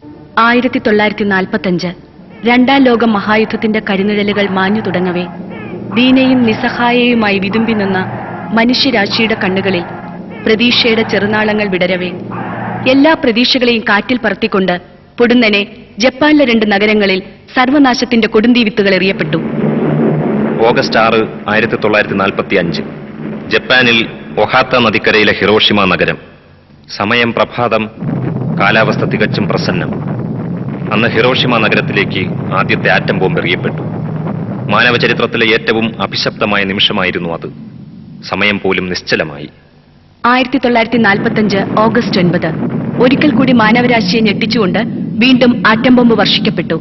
1945 രണ്ടാം ലോക മഹായുദ്ധത്തിന്റെ കരിനിഴലുകൾ മാഞ്ഞു തുടങ്ങവേ ദീനയും നിസ്സഹായയുമായി വിതുമ്പി നിന്ന മനുഷ്യരാശിയുടെ കണ്ണുകളിൽ പ്രതീക്ഷയുടെ ചെറുനാളങ്ങൾ വിടരവേ എല്ലാ പ്രതീക്ഷകളെയും കാറ്റിൽ പറത്തിക്കൊണ്ട് പൊടുന്നനെ ജപ്പാനിലെ 2 നഗരങ്ങളിൽ സർവനാശത്തിന്റെ കൊടുന്തീ വിത്തുകൾ എറിയപ്പെട്ടു. ഓഗസ്റ്റ് 6, 1945 ജപ്പാനിൽ ഒഹാത്ത നദിക്കരയിലെ ഹിരോഷിമ നഗരം. സമയം പ്രഭാതം, കാലാവസ്ഥ തികച്ചും പ്രസന്നം. അന്ന് ഹിരോഷിമ നഗരത്തിലേക്ക് ആദ്യത്തെ ആറ്റം ബോംബ് എറിയപ്പെട്ടു. മാനവചരിത്രത്തിലെ ഏറ്റവും അഭിശപ്തമായ നിമിഷമായിരുന്നു അത്. സമയം പോലും നിശ്ചലമായി. 1945 ഓഗസ്റ്റ് 9 ഒരിക്കൽ കൂടി മാനവരാശിയെ ഞെട്ടിച്ചുകൊണ്ട് വീണ്ടും ആറ്റം ബോംബ് വർഷിക്കപ്പെട്ടു.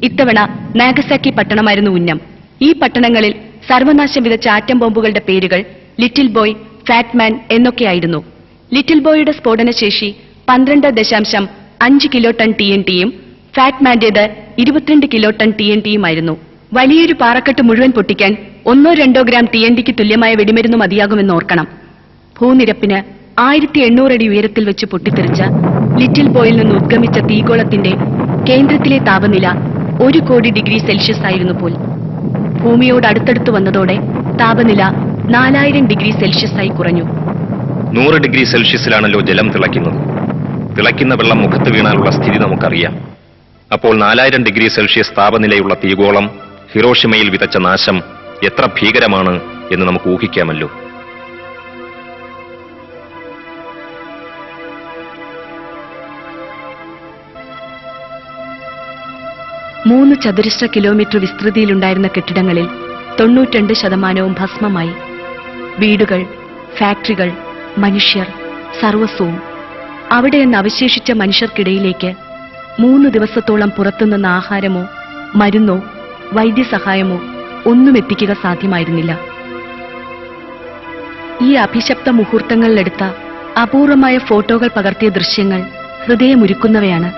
ഇത്തവണ നാഗസാക്കി പട്ടണമായിരുന്നു ഉന്നം. ഈ പട്ടണങ്ങളിൽ സർവനാശം വിതച്ച ആറ്റം ബോംബുകളുടെ പേരുകൾ ലിറ്റിൽ ബോയ്, ഫാറ്റ്മാൻ എന്നൊക്കെയായിരുന്നു. ലിറ്റിൽ ബോയുടെ സ്ഫോടനശേഷി 12.5 കിലോ ടൺ TNTയും ഫാറ്റ്മാന്റേത് 22 കിലോ ടൺ TNTയുമായിരുന്നു. വലിയൊരു പാറക്കെട്ട് മുഴുവൻ പൊട്ടിക്കാൻ 1-2 ഗ്രാം TNTക്ക് തുല്യമായ വെടിമരുന്ന് മതിയാകുമെന്ന് ഓർക്കണം. ഭൂനിരപ്പിന് 1800 അടി ഉയരത്തിൽ വെച്ച് പൊട്ടിത്തെറിച്ച ലിറ്റിൽ ബോയിൽ നിന്ന് ഉദ്ഗമിച്ച തീഗോളത്തിന്റെ കേന്ദ്രത്തിലെ താപനില 1 കോടി ഡിഗ്രി സെൽഷ്യസ് ആയിരുന്നു പോൽ. ഭൂമിയോട് അടുത്തടുത്ത് വന്നതോടെ താപനില 4000 ഡിഗ്രി സെൽഷ്യസ് ആയി കുറഞ്ഞു. 100 ഡിഗ്രി സെൽഷ്യസിലാണല്ലോ ജലം തിളയ്ക്കുന്നത്. തിളയ്ക്കുന്ന വെള്ളം മുഖത്ത് വീണാലുള്ള സ്ഥിതി നമുക്കറിയാം. അപ്പോൾ 4000 ഡിഗ്രി സെൽഷ്യസ് താപനിലയുള്ള തീഗോളം ഹിരോഷിമയിൽ വിതച്ച നാശം എത്ര ഭീകരമാണ് എന്ന് നമുക്ക് ഊഹിക്കാമല്ലോ. മൂന്ന് ചതുരശ്ര കിലോമീറ്റർ വിസ്തൃതിയിലുണ്ടായിരുന്ന കെട്ടിടങ്ങളിൽ 92% ഭസ്മമായി. വീടുകൾ, ഫാക്ടറികൾ, മനുഷ്യർ, സർവസ്വവും. അവിടെ നിന്ന് അവശേഷിച്ച മനുഷ്യർക്കിടയിലേക്ക് 3 ദിവസത്തോളം പുറത്തുനിന്ന ആഹാരമോ മരുന്നോ വൈദ്യസഹായമോ ഒന്നും എത്തിക്കുക സാധ്യമായിരുന്നില്ല. ഈ അഭിശപ്ത മുഹൂർത്തങ്ങളിലെടുത്ത അപൂർവമായ ഫോട്ടോകൾ പകർത്തിയ ദൃശ്യങ്ങൾ ഹൃദയമുരുക്കുന്നവയാണ്.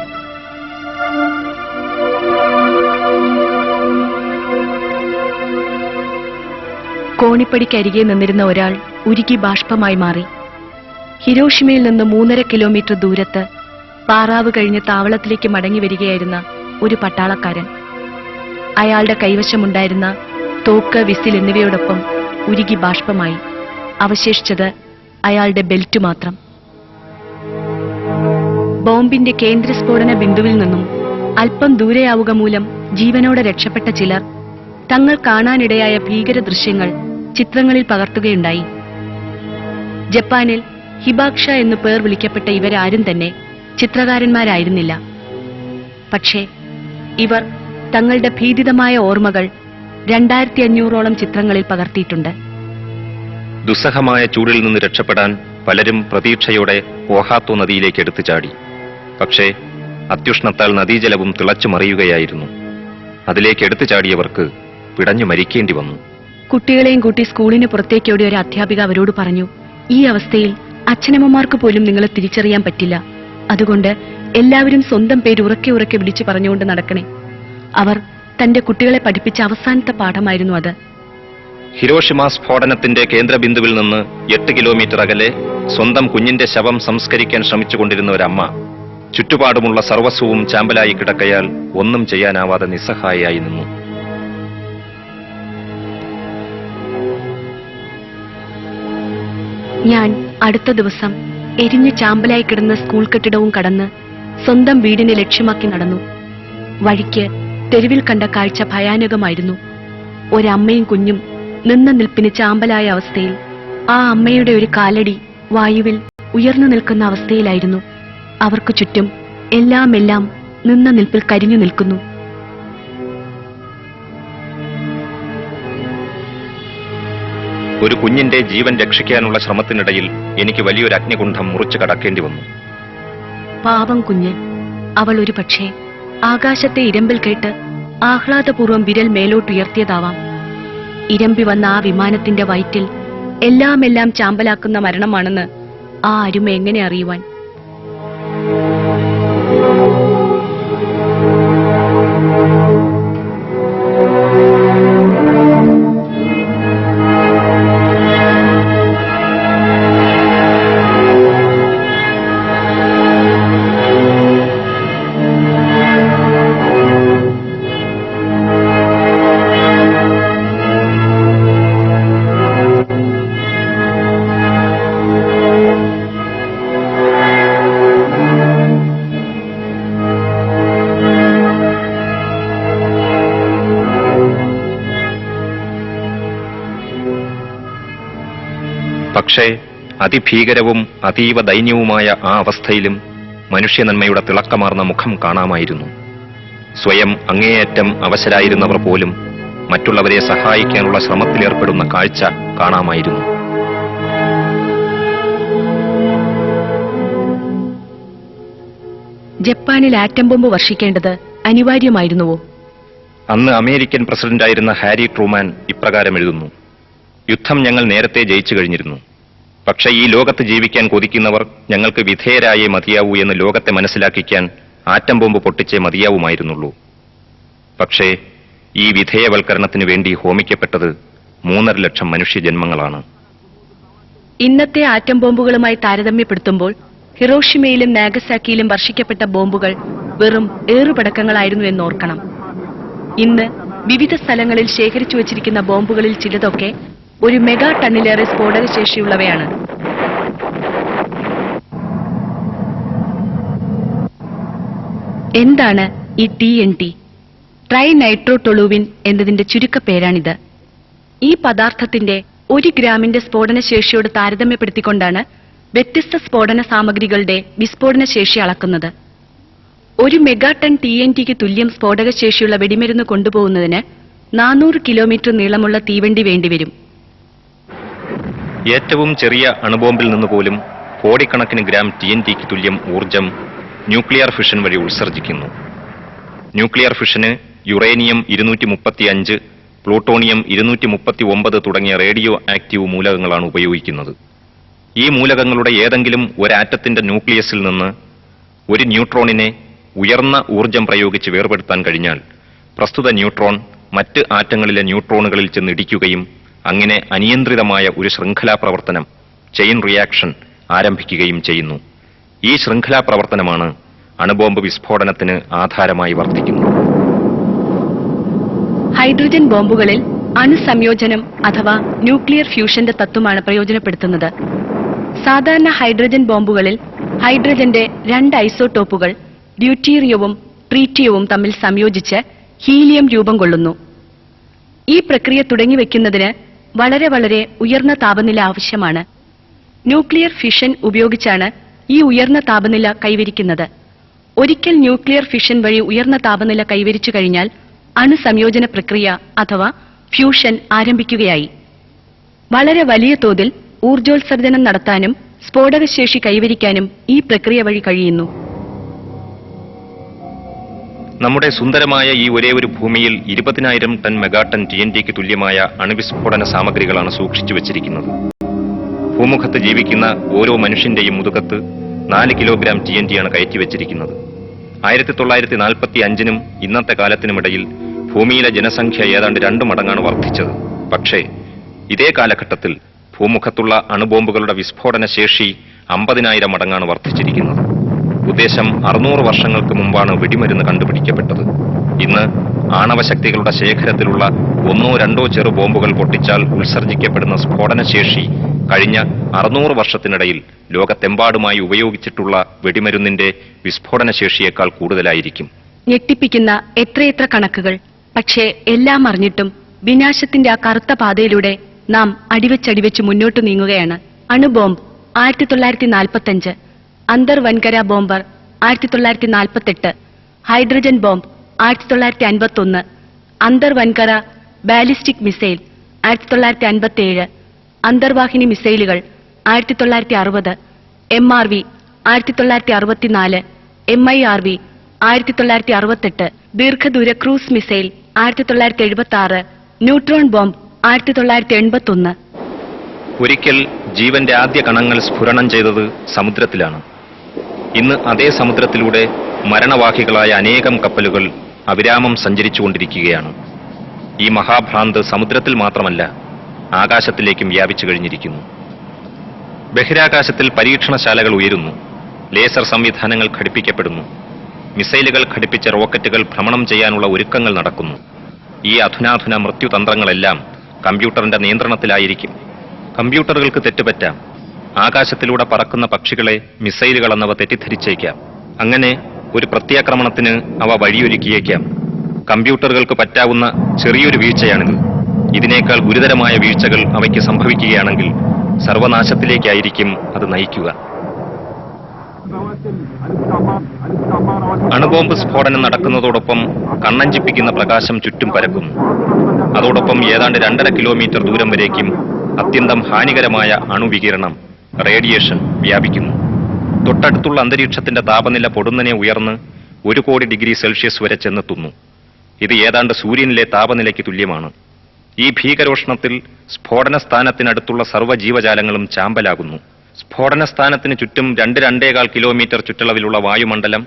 കോണിപ്പടിക്കരികെ നിന്നിരുന്ന ഒരാൾ ഉരുകി ബാഷ്പമായി മാറി. ഹിരോഷിമയിൽ നിന്ന് 3.5 കിലോമീറ്റർ ദൂരത്ത് പാറാവ് കഴിഞ്ഞ് താവളത്തിലേക്ക് മടങ്ങി വരികയായിരുന്ന ഒരു പട്ടാളക്കാരൻ. അയാളുടെ കൈവശമുണ്ടായിരുന്ന തോക്ക്, വിസിൽ എന്നിവയോടൊപ്പം ഉരുകി ബാഷ്പമായി. അവശേഷിച്ചത് അയാളുടെ ബെൽറ്റ് മാത്രം. ബോംബിന്റെ കേന്ദ്ര സ്ഫോടന ബിന്ദുവിൽ നിന്നും അല്പം ദൂരെയാവുക മൂലം ജീവനോടെ രക്ഷപ്പെട്ട ചിലർ തങ്ങൾ കാണാനിടയായ ഭീകര ദൃശ്യങ്ങൾ ചിത്രങ്ങളിൽ പകർത്തുകയുണ്ടായി. ജപ്പാനിൽ ഹിബാക്ഷ എന്നു പേർ വിളിക്കപ്പെട്ട ഇവരാരും തന്നെ ചിത്രകാരന്മാരായിരുന്നില്ല. പക്ഷേ ഇവർ തങ്ങളുടെ ഭീതിതമായ ഓർമ്മകൾ 2500ഓളം ചിത്രങ്ങളിൽ പകർത്തിയിട്ടുണ്ട്. ദുസ്സഹമായ ചൂടിൽ നിന്ന് രക്ഷപ്പെടാൻ പലരും പ്രതീക്ഷയോടെ ഓഹാത്തോ നദിയിലേക്ക് എടുത്തു ചാടി. പക്ഷേ അത്യുഷ്ണത്താൽ നദീജലവും തിളച്ചു മറിയുകയായിരുന്നു. അതിലേക്ക് എടുത്തു ചാടിയവർക്ക് പിടഞ്ഞു മരിക്കേണ്ടി വന്നു. കുട്ടികളെയും കൂട്ടി സ്കൂളിന് പുറത്തേക്കോടിയ ഒരു അധ്യാപിക അവരോട് പറഞ്ഞു, ഈ അവസ്ഥയിൽ അച്ഛനമ്മമാർക്ക് പോലും നിങ്ങളെ തിരിച്ചറിയാൻ പറ്റില്ല. അതുകൊണ്ട് എല്ലാവരും സ്വന്തം പേര് ഉറക്കെ ഉറക്കെ വിളിച്ചു പറഞ്ഞുകൊണ്ട് നടക്കണേ. അവർ തന്റെ കുട്ടികളെ പഠിപ്പിച്ച അവസാനത്തെ പാഠമായിരുന്നു അത്. ഹിരോഷിമ സ്ഫോടനത്തിന്റെ കേന്ദ്രബിന്ദുവിൽ നിന്ന് 8 കിലോമീറ്റർ അകലെ സ്വന്തം കുഞ്ഞിന്റെ ശവം സംസ്കരിക്കാൻ ശ്രമിച്ചുകൊണ്ടിരുന്ന ഒരമ്മ ചുറ്റുപാടുമുള്ള സർവസ്വവും ചാമ്പലായി കിടക്കയാൽ ഒന്നും ചെയ്യാനാവാതെ നിസ്സഹായയായി നിന്നു. ഞാൻ അടുത്ത ദിവസം എരിഞ്ഞു ചാമ്പലായി കിടന്ന സ്കൂൾ കെട്ടിടവും കടന്ന് സ്വന്തം വീടിനെ ലക്ഷ്യമാക്കി നടന്നു. വഴിക്ക് തെരുവിൽ കണ്ട കാഴ്ച ഭയാനകമായിരുന്നു. ഒരമ്മയും കുഞ്ഞും നിന്ന നിൽപ്പിന് ചാമ്പലായ അവസ്ഥയിൽ, ആ അമ്മയുടെ ഒരു കാലടി വായുവിൽ ഉയർന്നു നിൽക്കുന്ന അവസ്ഥയിലായിരുന്നു. അവർക്ക് ചുറ്റും എല്ലാം നിന്ന നിൽപ്പിൽ കരിഞ്ഞു നിൽക്കുന്നു. ഒരു കുഞ്ഞിന്റെ ജീവൻ രക്ഷിക്കാനുള്ള ശ്രമത്തിനിടയിൽ എനിക്ക് വലിയൊരു അഗ്നികുണ്ഠം മുറിച്ചു കടക്കേണ്ടി വന്നു. പാവം കുഞ്ഞ്. അവൾ ഒരു പക്ഷേ ആകാശത്തെ ഇരമ്പിൽ കേട്ട് ആഹ്ലാദപൂർവ്വം വിരൽ മേലോട്ടുയർത്തിയതാവാം. ഇരമ്പി വന്ന ആ വിമാനത്തിന്റെ വയറ്റിൽ എല്ലാം ചാമ്പലാക്കുന്ന മരണമാണെന്ന് ആ അരുമ എങ്ങനെ അറിയുവാൻ? പക്ഷേ അതിഭീകരവും അതീവ ദൈന്യവുമായ ആ അവസ്ഥയിലും മനുഷ്യനന്മയുടെ തിളക്കമാർന്ന മുഖം കാണാമായിരുന്നു. സ്വയം അങ്ങേയറ്റം അവശരായിരുന്നവർ പോലും മറ്റുള്ളവരെ സഹായിക്കാനുള്ള ശ്രമത്തിലേർപ്പെടുന്ന കാഴ്ച കാണാമായിരുന്നു. ജപ്പാനിൽ ആറ്റം ബോംബ് വർഷിക്കേണ്ടത് അനിവാര്യമായിരുന്നുവോ? അന്ന് അമേരിക്കൻ പ്രസിഡന്റായിരുന്ന ഹാരി ട്രൂമാൻ ഇപ്രകാരം എഴുതുന്നു: യുദ്ധം ഞങ്ങൾ നേരത്തെ ജയിച്ചു കഴിഞ്ഞിരുന്നു. പക്ഷേ ഈ ലോകത്ത് ജീവിക്കാൻ കൊതിക്കുന്നവർ ഞങ്ങൾക്ക് വിധേയരായേ മതിയാവൂ എന്ന് ലോകത്തെ മനസ്സിലാക്കിക്കാൻ ആറ്റം ബോംബ് പൊട്ടിച്ചേ മതിയാവുമായിരുന്നുള്ളൂ. പക്ഷേ ഈ വിധേയവൽക്കരണത്തിനു വേണ്ടി ഹോമിക്കപ്പെട്ടത് 3.5 ലക്ഷം മനുഷ്യജന്മങ്ങളാണ്. ഇന്നത്തെ ആറ്റം ബോംബുകളുമായി താരതമ്യപ്പെടുത്തുമ്പോൾ ഹിറോഷിമയിലും നാഗസാക്കിയിലും വർഷിക്കപ്പെട്ട ബോംബുകൾ വെറും ഏറുപടക്കങ്ങളായിരുന്നു എന്നോർക്കണം. ഇന്ന് വിവിധ സ്ഥലങ്ങളിൽ ശേഖരിച്ചു വച്ചിരിക്കുന്ന ബോംബുകളിൽ ചിലതൊക്കെ ഒരു മെഗാ ടണ്ണിലേറെ സ്ഫോടക ശേഷിയുള്ളവയാണ്. എന്താണ് ഈ TNT? ട്രൈ നൈട്രോടൊളൂവിൻ എന്നതിന്റെ ചുരുക്കപ്പേരാണിത്. ഈ പദാർത്ഥത്തിന്റെ 1 ഗ്രാമിന്റെ സ്ഫോടന ശേഷിയോട് താരതമ്യപ്പെടുത്തിക്കൊണ്ടാണ് വ്യത്യസ്ത സ്ഫോടന സാമഗ്രികളുടെ വിസ്ഫോടന ശേഷി അളക്കുന്നത്. 1 മെഗാ ടൺ TNTക്ക് തുല്യം സ്ഫോടക ശേഷിയുള്ള വെടിമരുന്ന് കൊണ്ടുപോകുന്നതിന് 400 കിലോമീറ്റർ നീളമുള്ള തീവണ്ടി വേണ്ടിവരും. ഏറ്റവും ചെറിയ അണുബോംബിൽ നിന്ന് പോലും കോടിക്കണക്കിന് ഗ്രാം TNTക്ക് തുല്യം ഊർജം ന്യൂക്ലിയർ ഫിഷൻ വഴി ഉത്സർജിക്കുന്നു. ന്യൂക്ലിയർ ഫിഷന് യുറേനിയം 235, പ്ലൂട്ടോണിയം 239 തുടങ്ങിയ റേഡിയോ ആക്റ്റീവ് മൂലകങ്ങളാണ് ഉപയോഗിക്കുന്നത്. ഈ മൂലകങ്ങളുടെ ഏതെങ്കിലും ഒരാറ്റത്തിന്റെ ന്യൂക്ലിയസിൽ നിന്ന് ഒരു ന്യൂട്രോണിനെ ഉയർന്ന ഊർജം പ്രയോഗിച്ച് വേർപെടുത്താൻ കഴിഞ്ഞാൽ പ്രസ്തുത ന്യൂട്രോൺ മറ്റ് ആറ്റങ്ങളിലെ ന്യൂട്രോണുകളിൽ ചെന്നിടിക്കുകയും അങ്ങനെ അനിയന്ത്രിതമായ ഒരു ശൃംഖലാ പ്രവർത്തനം, ചെയിൻ റിയാക്ഷൻ ആരംഭിക്കുകയും ചെയ്യുന്നു. ഈ ശൃംഖലാ പ്രവർത്തനമാണ് അണുബോംബ് വിസ്ഫോടനത്തിന് ആധാരമായി വർത്തിക്കുന്നത്. ഹൈഡ്രജൻ ബോംബുകളിൽ അണുസംയോജനം അഥവാ ന്യൂക്ലിയർ ഫ്യൂഷന്റെ തത്വമാണ് പ്രയോജനപ്പെടുത്തുന്നത്. സാധാരണ ഹൈഡ്രജൻ ബോംബുകളിൽ ഹൈഡ്രജന്റെ 2 ഐസോടോപ്പുകൾ ഡ്യൂട്ടീറിയവും ട്രീറ്റിയവും തമ്മിൽ സംയോജിച്ച് ഹീലിയം രൂപം കൊള്ളുന്നു. ഈ പ്രക്രിയ തുടങ്ങിവെക്കുന്നതിന് വളരെ ഉയർന്ന താപനില ആവശ്യമാണ്. ന്യൂക്ലിയർ ഫിഷൻ ഉപയോഗിച്ചാണ് ഈ ഉയർന്ന താപനില കൈവരിക്കുന്നത്. ഒരിക്കൽ ന്യൂക്ലിയർ ഫിഷൻ വഴി ഉയർന്ന താപനില കൈവരിച്ചു കഴിഞ്ഞാൽ അണുസംയോജന പ്രക്രിയ അഥവാ ഫ്യൂഷൻ ആരംഭിക്കുകയായി. വളരെ വലിയ തോതിൽ ഊർജോത്സർജനം നടത്താനും സ്ഫോടകശേഷി കൈവരിക്കാനും ഈ പ്രക്രിയ വഴി കഴിയുന്നു. നമ്മുടെ സുന്ദരമായ ഈ ഒരേ ഒരു ഭൂമിയിൽ 20,000 ടൺ മെഗാടൺ TNTക്ക് തുല്യമായ അണുവിസ്ഫോടന സാമഗ്രികളാണ് സൂക്ഷിച്ചു വച്ചിരിക്കുന്നത്. ഭൂമുഖത്ത് ജീവിക്കുന്ന ഓരോ മനുഷ്യന്റെയും മുതുകത്ത് 4 കിലോഗ്രാം TNTയാണ് കയറ്റിവെച്ചിരിക്കുന്നത്. 1945-നും ഇന്നത്തെ കാലത്തിനുമിടയിൽ ഭൂമിയിലെ ജനസംഖ്യ ഏതാണ്ട് 2 മടങ്ങാണ് വർദ്ധിച്ചത്. പക്ഷേ ഇതേ കാലഘട്ടത്തിൽ ഭൂമുഖത്തുള്ള അണുബോംബുകളുടെ വിസ്ഫോടന ശേഷി 50,000 മടങ്ങാണ് വർദ്ധിച്ചിരിക്കുന്നത്. ഉദ്ദേശം 600 വർഷങ്ങൾക്ക് മുമ്പാണ് വെടിമരുന്ന് കണ്ടുപിടിക്കപ്പെട്ടത്. ഇന്ന് ആണവശക്തികളുടെ ശേഖരത്തിലുള്ള 1-2 ചെറു ബോംബുകൾ പൊട്ടിച്ചാൽ ഉത്സർജിക്കപ്പെടുന്ന സ്ഫോടനശേഷി കഴിഞ്ഞ 600 വർഷത്തിനിടയിൽ ലോകത്തെമ്പാടുമായി ഉപയോഗിച്ചിട്ടുള്ള വെടിമരുന്നിന്റെ വിസ്ഫോടനശേഷിയേക്കാൾ കൂടുതലായിരിക്കും. ഞെട്ടിപ്പിക്കുന്ന എത്രയെത്ര കണക്കുകൾ! പക്ഷേ എല്ലാം അറിഞ്ഞിട്ടും വിനാശത്തിന്റെ ആ കറുത്ത പാതയിലൂടെ നാം അടിവെച്ചടിവെച്ച് മുന്നോട്ട് നീങ്ങുകയാണ്. അണുബോംബ് 1945, അന്തർ വൻകര ബോംബർ 1948, ഹൈഡ്രജൻ ബോംബ് 1951, അന്തർ വൻകര ബാലിസ്റ്റിക് മിസൈൽ 1957, അന്തർവാഹിനി മിസൈലുകൾ 1960, MRV 1964, MIRV 1968, ദീർഘദൂര ക്രൂസ് മിസൈൽ 1976, ന്യൂട്രോൺ ബോംബ് 1981. ഒരിക്കൽ ജീവന്റെ ആദ്യ കണങ്ങൾ സ്ഫുരണം ചെയ്തത് സമുദ്രത്തിലാണ്. ഇന്ന് അതേ സമുദ്രത്തിലൂടെ മരണവാഹികളായ അനേകം കപ്പലുകൾ അവിരാമം സഞ്ചരിച്ചുകൊണ്ടിരിക്കുകയാണ്. ഈ മഹാഭ്രാന്ത് സമുദ്രത്തിൽ മാത്രമല്ല, ആകാശത്തിലേക്കും വ്യാപിച്ചു കഴിഞ്ഞിരിക്കുന്നു. ബഹിരാകാശത്തിൽ പരീക്ഷണശാലകൾ ഉയരുന്നു. ലേസർ സംവിധാനങ്ങൾ ഘടിപ്പിക്കപ്പെടുന്നു. മിസൈലുകൾ ഘടിപ്പിച്ച റോക്കറ്റുകൾ ഭ്രമണം ചെയ്യാനുള്ള ഒരുക്കങ്ങൾ നടക്കുന്നു. ഈ അധുനാധുന മൃത്യുതന്ത്രങ്ങളെല്ലാം കമ്പ്യൂട്ടറിന്റെ നിയന്ത്രണത്തിലായിരിക്കും. കമ്പ്യൂട്ടറുകൾക്ക് തെറ്റുപറ്റാം. ആകാശത്തിലൂടെ പറക്കുന്ന പക്ഷികളെ മിസൈലുകൾ എന്നവ തെറ്റിദ്ധരിച്ചേക്കാം. അങ്ങനെ ഒരു പ്രത്യാക്രമണത്തിന് അവ വഴിയൊരുക്കിയേക്കാം. കമ്പ്യൂട്ടറുകൾക്ക് പറ്റാവുന്ന ചെറിയൊരു വീഴ്ചയാണിത്. ഇതിനേക്കാൾ ഗുരുതരമായ വീഴ്ചകൾ അവയ്ക്ക് സംഭവിക്കുകയാണെങ്കിൽ സർവനാശത്തിലേക്കായിരിക്കും അത് നയിക്കുക. അണുബോംബ് സ്ഫോടനം നടക്കുന്നതോടൊപ്പം കണ്ണഞ്ചിപ്പിക്കുന്ന പ്രകാശം ചുറ്റും പരക്കുന്നു. അതോടൊപ്പം ഏതാണ്ട് 2.5 കിലോമീറ്റർ ദൂരം വരേക്കും അത്യന്തം ഹാനികരമായ അണുവികിരണം റേഡിയേഷൻ വ്യാപിക്കുന്നു. തൊട്ടടുത്തുള്ള അന്തരീക്ഷത്തിന്റെ താപനില പൊടുന്നനെ ഉയർന്ന് 1 കോടി ഡിഗ്രി സെൽഷ്യസ് വരെ ചെന്നെത്തുന്നു. ഇത് ഏതാണ്ട് സൂര്യനിലെ താപനിലയ്ക്ക് തുല്യമാണ്. ഈ ഭീകരോഷ്ണത്തിൽ സ്ഫോടന സ്ഥാനത്തിനടുത്തുള്ള സർവ്വജീവജാലങ്ങളും ചാമ്പലാകുന്നു. സ്ഫോടന സ്ഥാനത്തിന് ചുറ്റും 2-2.25 കിലോമീറ്റർ ചുറ്റളവിലുള്ള വായുമണ്ഡലം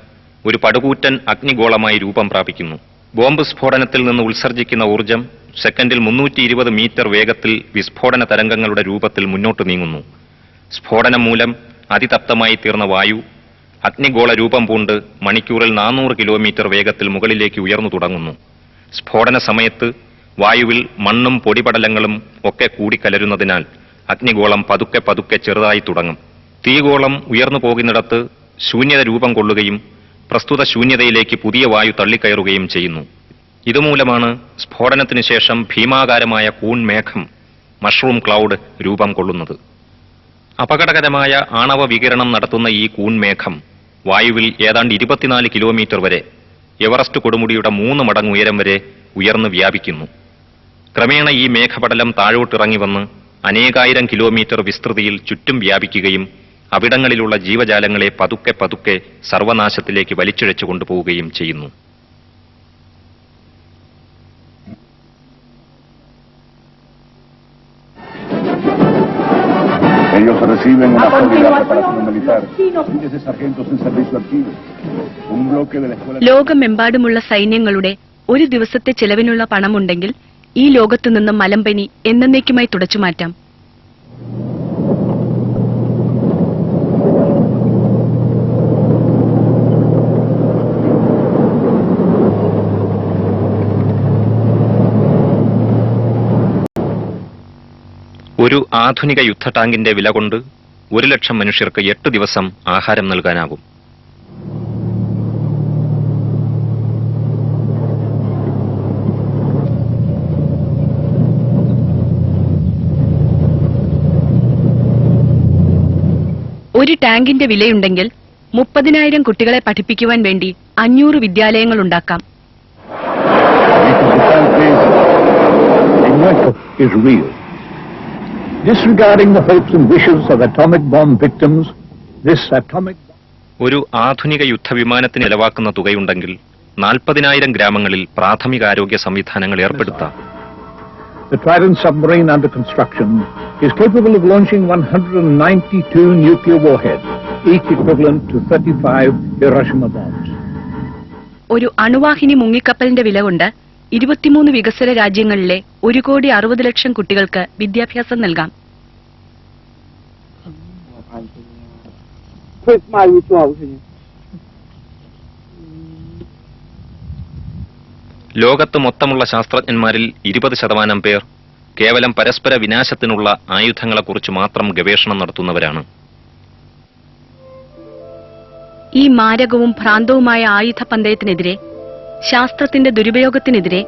ഒരു പടുകൂറ്റൻ അഗ്നിഗോളമായി രൂപം പ്രാപിക്കുന്നു. ബോംബ് സ്ഫോടനത്തിൽ നിന്ന് ഉത്സർജിക്കുന്ന ഊർജം സെക്കൻഡിൽ 320 മീറ്റർ വേഗത്തിൽ വിസ്ഫോടന തരംഗങ്ങളുടെ രൂപത്തിൽ മുന്നോട്ട് നീങ്ങുന്നു. സ്ഫോടനം മൂലം അതിതപ്തമായി തീർന്ന വായു അഗ്നിഗോള രൂപം പൂണ്ട് മണിക്കൂറിൽ 400 കിലോമീറ്റർ വേഗത്തിൽ മുകളിലേക്ക് ഉയർന്നു തുടങ്ങുന്നു. സ്ഫോടന സമയത്ത് വായുവിൽ മണ്ണും പൊടിപടലങ്ങളും ഒക്കെ കൂടിക്കലരുന്നതിനാൽ അഗ്നിഗോളം പതുക്കെ പതുക്കെ ചെറുതായി തുടങ്ങും. തീഗോളം ഉയർന്നു പോകുന്നിടത്ത് ശൂന്യത രൂപം കൊള്ളുകയും പ്രസ്തുത ശൂന്യതയിലേക്ക് പുതിയ വായു തള്ളിക്കയറുകയും ചെയ്യുന്നു. ഇതുമൂലമാണ് സ്ഫോടനത്തിന് ശേഷം ഭീമാകാരമായ കൂൺമേഘം മഷ്റൂം ക്ലൗഡ് രൂപം കൊള്ളുന്നത്. അപകടകരമായ ആണവ വികിരണം നടത്തുന്ന ഈ കൂൺമേഘം വായുവിൽ ഏതാണ്ട് 24 കിലോമീറ്റർ വരെ, എവറസ്റ്റ് കൊടുമുടിയുടെ 3 മടങ്ങ് ഉയരം വരെ ഉയർന്നു വ്യാപിക്കുന്നു. ക്രമേണ ഈ മേഘപടലം താഴോട്ടിറങ്ങി വന്ന് അനേകായിരം കിലോമീറ്റർ വിസ്തൃതിയിൽ ചുറ്റും വ്യാപിക്കുകയും അവിടങ്ങളിലുള്ള ജീവജാലങ്ങളെ പതുക്കെ പതുക്കെ സർവനാശത്തിലേക്ക് വലിച്ചിഴച്ചു കൊണ്ടുപോവുകയും ചെയ്യുന്നു. Ellos reciben una sólida preparación militar, miles de sargentos en servicio activo, un bloque de la escuela. ലോകമെമ്പാടുമുള്ള സൈന്യങ്ങളുടെ ഒരു ദിവസത്തെ ചെലവിനുള്ള പണമുണ്ടെങ്കിൽ ഈ ലോകത്തു നിന്നും മലമ്പനി എന്നേക്കുമായി തുടച്ചുമാറ്റാം. ഒരു ആധുനിക യുദ്ധ ടാങ്കിന്റെ വില കൊണ്ട് 1 ലക്ഷം മനുഷ്യർക്ക് 8 ദിവസം ആഹാരം നൽകാനാകും. ഒരു ടാങ്കിന്റെ വിലയുണ്ടെങ്കിൽ 30,000 കുട്ടികളെ പഠിപ്പിക്കുവാൻ വേണ്ടി 500 വിദ്യാലയങ്ങൾ ഉണ്ടാക്കാം. Disregarding the hopes and wishes of atomic bomb victims, this atomic ഒരു ആധുനിക യുദ്ധവിമാനത്തിന് ചെലവാക്കുന്ന തുകയുണ്ടെങ്കിൽ 40,000 ഗ്രാമങ്ങളിൽ പ്രാഥമികാരോഗ്യ സംവിധാനങ്ങൾ ഏർപ്പെടുത്താം. The Trident submarine under construction is capable of launching 192 nuclear warheads, each equivalent to 35 Hiroshima bombs. ഒരു അണുവാഹിനി മുങ്ങിക്കപ്പലിന്റെ വില കൊണ്ട് 23 വികസ്വര രാജ്യങ്ങളിലെ 1,60,00,000 കുട്ടികൾക്ക് വിദ്യാഭ്യാസം നൽകാം. ലോകത്ത് മൊത്തമുള്ള ശാസ്ത്രജ്ഞന്മാരിൽ 20% പേർ കേവലം പരസ്പര വിനാശത്തിനുള്ള ആയുധങ്ങളെക്കുറിച്ച് മാത്രം ഗവേഷണം നടത്തുന്നവരാണ്. ഈ മാരകവും ഭ്രാന്തവുമായ ആയുധ പന്തയത്തിനെതിരെ, ശാസ്ത്രത്തിന്റെ ദുരുപയോഗത്തിനെതിരെ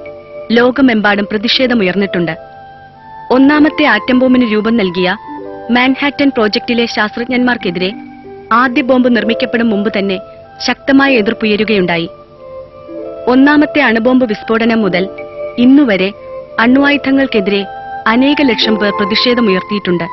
ലോകമെമ്പാടും പ്രതിഷേധമുയർന്നിട്ടുണ്ട്. ഒന്നാമത്തെ ആറ്റം ബോംബിന് രൂപം നൽകിയ മാൻഹാറ്റൻ പ്രോജക്റ്റിലെ ശാസ്ത്രജ്ഞന്മാർക്കെതിരെ ആദ്യ ബോംബ് നിർമ്മിക്കപ്പെടും മുമ്പ് തന്നെ ശക്തമായ എതിർപ്പുയരുകയുണ്ടായി. ഒന്നാമത്തെ അണുബോംബ് വിസ്ഫോടനം മുതൽ ഇന്നുവരെ അണ്വായുധങ്ങൾക്കെതിരെ അനേക ലക്ഷം പേർ പ്രതിഷേധമുയർത്തിയിട്ടുണ്ട്.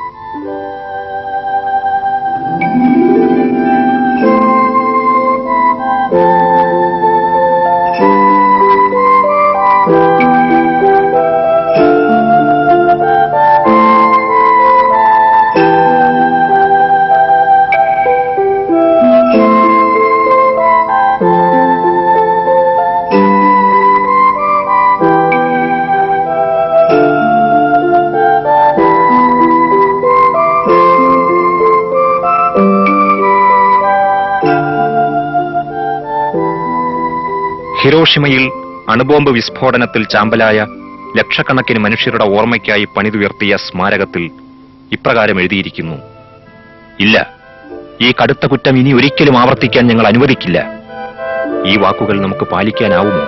ഹിരോഷിമയിൽ അണുബോംബ് വിസ്ഫോടനത്തിൽ ചാമ്പലായ ലക്ഷക്കണക്കിന് മനുഷ്യരുടെ ഓർമ്മയ്ക്കായി പണിതുയർത്തിയ സ്മാരകത്തിൽ ഇപ്രകാരം എഴുതിയിരിക്കുന്നു: ഇല്ല, ഈ കടുത്ത കുറ്റം ഇനി ഒരിക്കലും ആവർത്തിക്കാൻ ഞങ്ങൾ അനുവദിക്കില്ല. ഈ വാക്കുകൾ നമുക്ക് പാലിക്കാനാവുമോ?